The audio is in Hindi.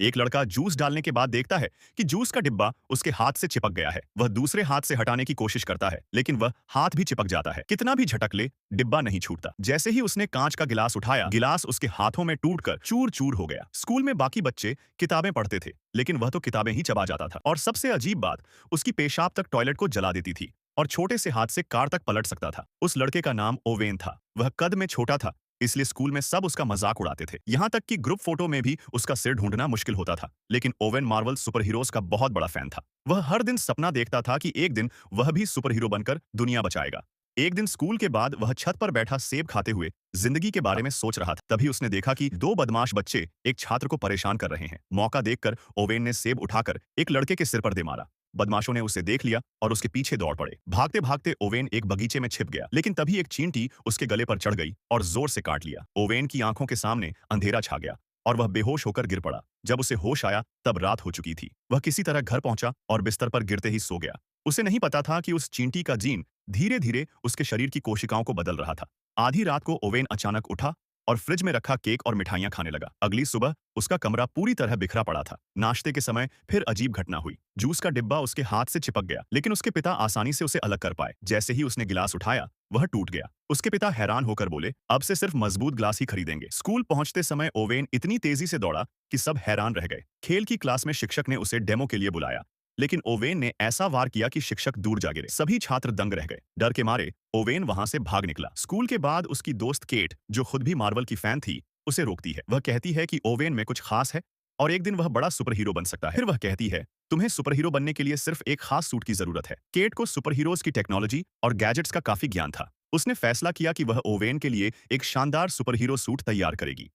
एक लड़का जूस डालने के बाद देखता है कि जूस का डिब्बा उसके हाथ से चिपक गया है। वह दूसरे हाथ से हटाने की कोशिश करता है, लेकिन वह हाथ भी चिपक जाता है। कितना भी झटक ले, डिब्बा नहीं छूटता। जैसे ही उसने कांच का गिलास उठाया, गिलास उसके हाथों में टूटकर चूर-चूर हो गया। स्कूल में बाकी बच्चे किताबें पढ़ते थे, लेकिन वह तो किताबें ही चबा जाता था। और सबसे अजीब बात, उसकी पेशाब तक टॉयलेट को जला देती थी और छोटे से हाथ से कार तक पलट सकता था। उस लड़के का नाम ओवेन था। वह कद में छोटा था, इसलिए स्कूल में सब उसका मजाक उड़ाते थे। यहाँ तक कि ग्रुप फोटो में भी उसका सिर ढूंढना मुश्किल होता था। लेकिन ओवेन मार्वल सुपर हीरोज का बहुत बड़ा फैन था। वह हर दिन सपना देखता था कि एक दिन वह भी सुपर हीरो बनकर दुनिया बचाएगा। एक दिन स्कूल के बाद वह छत पर बैठा सेब खाते हुए जिंदगी के बारे में सोच रहा था। तभी उसने देखा कि दो बदमाश बच्चे एक छात्र को परेशान कर रहे हैं। मौका देखकर ओवेन ने सेब उठाकर एक लड़के के सिर पर दे मारा। बदमाशों ने उसे देख लिया और उसके पीछे दौड़ पड़े। भागते भागते ओवेन एक बगीचे में छिप गया, लेकिन तभी एक चींटी उसके गले पर चढ़ गई और जोर से काट लिया। ओवेन की आंखों के सामने अंधेरा छा गया और वह बेहोश होकर गिर पड़ा। जब उसे होश आया तब रात हो चुकी थी। वह किसी तरह घर पहुंचा और बिस्तर पर गिरते ही सो गया। उसे नहीं पता था कि उस चींटी का जीन धीरे धीरे उसके शरीर की कोशिकाओं को बदल रहा था। आधी रात को ओवेन अचानक उठा और फ्रिज में रखा केक और मिठाइयां खाने लगा। अगली सुबह उसका कमरा पूरी तरह बिखरा पड़ा था। नाश्ते के समय फिर अजीब घटना हुई। जूस का डिब्बा उसके हाथ से चिपक गया, लेकिन उसके पिता आसानी से उसे अलग कर पाए। जैसे ही उसने गिलास उठाया, वह टूट गया। उसके पिता हैरान होकर बोले, अब से सिर्फ मजबूत ग्लास ही खरीदेंगे। स्कूल पहुंचते समय ओवेन इतनी तेजी से दौड़ा कि सब हैरान रह गए। खेल की क्लास में शिक्षक ने उसे डेमो के लिए बुलाया, लेकिन ओवेन ने ऐसा वार किया कि शिक्षक दूर जा गिरे। सभी छात्र दंग रह गए। डर के मारे ओवेन वहां से भाग निकला। स्कूल के बाद उसकी दोस्त केट, जो खुद भी मार्वल की फैन थी, उसे रोकती है। वह कहती है कि ओवेन में कुछ खास है और एक दिन वह बड़ा सुपर हीरो बन सकता है। फिर वह कहती है, तुम्हें सुपर हीरो बनने के लिए सिर्फ एक खास सूट की जरूरत है। केट को सुपर हीरोज की टेक्नोलॉजी और गैजेट्स का काफी ज्ञान था। उसने फैसला किया कि वह ओवेन के लिए एक शानदार सुपर हीरो सूट तैयार करेगी।